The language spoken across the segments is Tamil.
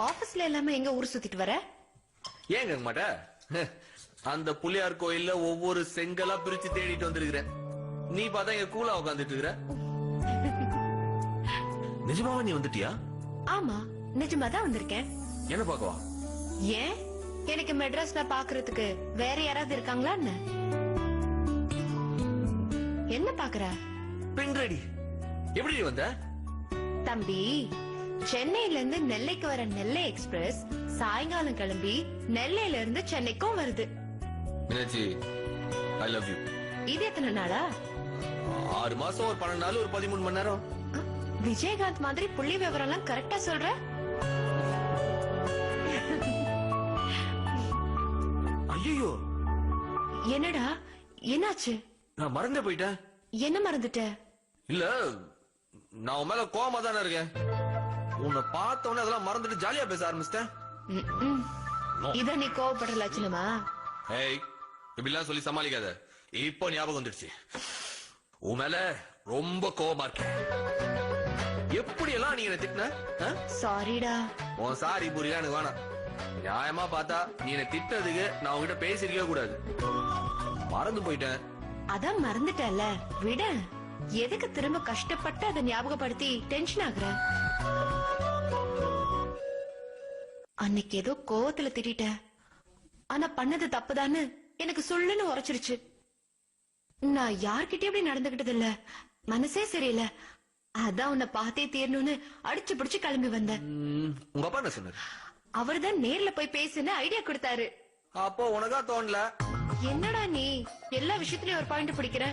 ஆபீஸ்ல எல்லாமே எங்க ஊர் சுத்திட்டு வர? ஏன் கேட்க மாட்ட? அந்த புள்ளியார் கோயில்ல ஒவ்வொரு செங்கலா பிரிச்சு தேடிட்டு வந்திருக்கிறேன். நீ பார்த்தா இங்க கூலா உட்காந்துட்டு இருக்கிற. நிஜமாவா நீ வந்துட்டியா? ஆமா, நிஜமாதான் வந்திருக்கேன். என்ன பாக்கவா? ஏன், எனக்கு மெட்ராஸ்ல பாக்குறதுக்கு வேற யாராவது இருக்காங்களா என்ன? என்ன பாக்குற? பின்ரெடி எப்படி வந்த? தம்பி, சென்னையில இருந்து நெல்லைக்கு வர நெல்லை எக்ஸ்பிரஸ் சாயங்காலம் கிளம்பி நெல்லையில இருந்து சென்னைக்கும் வருது. Meenakshi, I love you. இது எத்தனை நாளா? 6 மாசம், ஒரு 12 நாள், ஒரு 13 மணி நேரம். விஜயகாந்த் மாதிரி புள்ளி விவரம் எல்லாம் கரெக்டா சொல்ற. ஐயோ, என்னடா என்னாச்சு? நான் மறந்தே போயிட்டேன். என்ன மறந்துட்ட? இல்ல, நான் உன் மேல கோவமா தானே இருக்கேன். உன்னை பார்த்த உடனே அதெல்லாம் மறந்துட்டு ஜாலியா பேச ஆரம்பிச்சிட்டேன். இத நீ கோவப்படுற லட்சணமா? ஏய், இப்படிலாம் சொல்லி சமாளிக்காத. இப்போ ஞாபகம் வந்துடுச்சு. உன் மேல ரொம்ப கோவமா இருக்கேன். எப்படி எல்லாம் நீ என்ன திட்டின? சாரிடா. உன் சாரி புரியல எனக்கு வேணாம். நியாயமா பார்த்தா நீ என்ன திட்டதுக்கு நான் உன்கிட்ட பேசிருக்கவே கூடாது. மறந்து போயிட்டேன். அதான் மறந்துட்டல, விட. எதுக்கு திரும்ப கஷ்டப்பட்டு அதை ஞாபகப்படுத்தி டென்ஷன் ஆகுற? அன்னைக்கு ஏதோ கோவத்துல திட்டிட்ட, ஆனா பண்ணது தப்புதான்னு எனக்கு சொல்லுன்னு உரைச்சிருச்சு. நான் யார்கிட்டயும் அப்படி நடந்துகிட்டது இல்ல, மனசே சரியில்லை. அதான் உன்னை பார்த்தே தீரணும்னு அடிச்சு பிடிச்சு கிளம்பி வந்தேன். உங்க அப்பா என்ன சொன்னாரு? அவர்தான் நேர்ல போய் பேசுன்னு ஐடியா கொடுத்தாரு. அப்போ உனக்கா தோணல? என்னடா நீ எல்லா விஷயத்திலயும் ஒரு பாயிண்ட் பிடிக்கிற?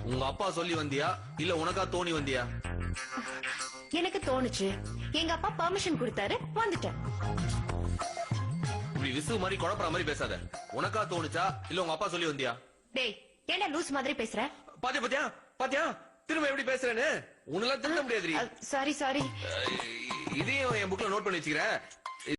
உங்க அப்பா சொல்லி வந்தியா இல்ல உனக்கா தோணி வந்தியா? எனக்கு தோணுச்சு. எங்க அப்பா பெர்மிஷன் கொடுத்தாரு, வந்துட்டேன். இப்படி விசு மாதிரி குழப்பற மாதிரி பேசாத. உனக்கா தோணுச்சா இல்ல உங்க அப்பா சொல்லி வந்தியா? டேய், என்ன லூஸ் மாதிரி பேசுற? பாத்தியா பாத்தியா பாத்தியா திரும்ப எப்படி பேசுறேன்னு? உன்னெல்லாம் திரும்ப முடியாது. Sorry sorry. இதையும் என் புக்ல நோட் பண்ணி வச்சுக்கிறேன்.